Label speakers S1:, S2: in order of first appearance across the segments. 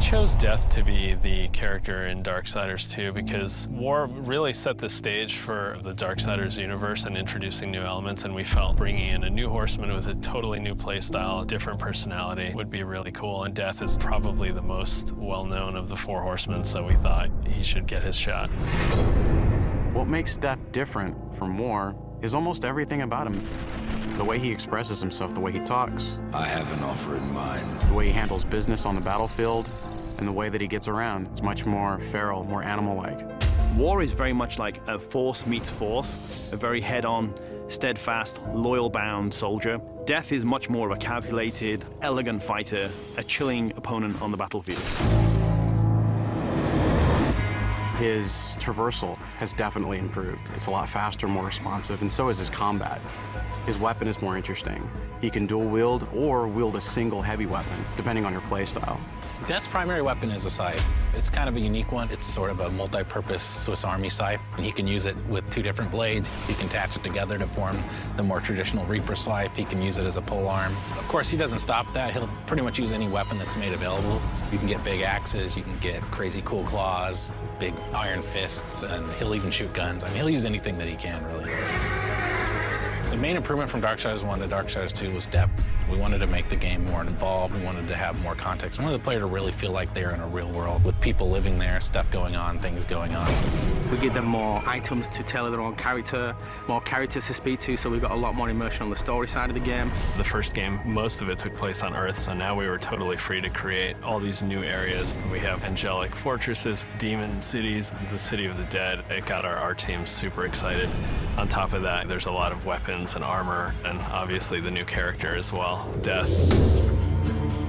S1: chose Death to be the character in Darksiders 2 because War really set the stage for the Darksiders universe and introducing new elements, and we felt bringing in a new horseman with a totally new playstyle, different personality would be really cool, and Death is probably the most well-known of the four horsemen, so we thought he should get his shot.
S2: What makes Death different from War is almost everything about him. The way he expresses himself, the way he talks.
S3: I have an offer in mind.
S2: The way he handles business on the battlefield, and the way that he gets around. It's much more feral, more animal-like.
S4: War is very much like a force meets force, a very head-on, steadfast, loyal-bound soldier. Death is much more of a calculated, elegant fighter, a chilling opponent on the battlefield.
S2: His traversal has definitely improved. It's a lot faster, more responsive, and so is his combat. His weapon is more interesting. He can dual wield or wield a single heavy weapon, depending on your playstyle.
S5: Death's primary weapon is a scythe. It's kind of a unique one. It's sort of a multi-purpose Swiss Army scythe, and he can use it with two different blades. He can attach it together to form the more traditional Reaper scythe. He can use it as a polearm. Of course, he doesn't stop that. He'll pretty much use any weapon that's made available. You can get big axes, you can get crazy cool claws, big iron fists, and he'll even shoot guns. I mean, he'll use anything that he can, really. The main improvement from Darksiders 1 to Darksiders 2 was depth. We wanted to make the game more involved. We wanted to have more context. We wanted the player to really feel like they're in a real world with people living there, stuff going on, things going on.
S6: We give them more items to tailor their own character, more characters to speak to, so we've got a lot more immersion on the story side of the game.
S1: The first game, most of it took place on Earth, so now we were totally free to create all these new areas. We have angelic fortresses, demon cities, the city of the dead. It got our team super excited. On top of that, there's a lot of weapons and armor, and obviously the new character as well, Death.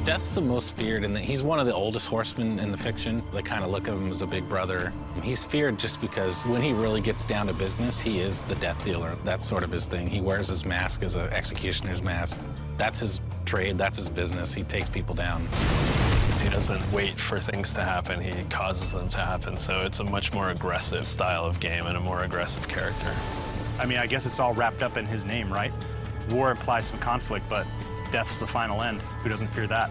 S5: Death's the most feared, and he's one of the oldest horsemen in the fiction. They kind of look at him as a big brother. He's feared just because when he really gets down to business, he is the death dealer. That's sort of his thing. He wears his mask as an executioner's mask. That's his trade, that's his business. He takes people down.
S1: He doesn't wait for things to happen, he causes them to happen. So it's a much more aggressive style of game and a more aggressive character.
S7: I mean, I guess it's all wrapped up in his name, right? War implies some conflict, but death's the final end. Who doesn't fear that?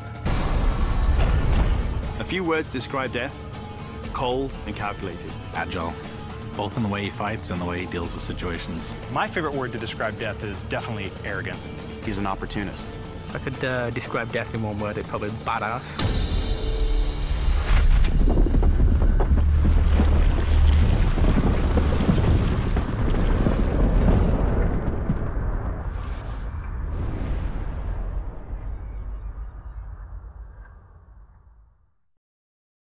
S4: A few words describe Death: cold and calculated.
S5: Agile, both in the way he fights and the way he deals with situations.
S7: My favorite word to describe Death is definitely arrogant.
S2: He's an opportunist.
S6: If I could describe Death in one word, it's probably badass.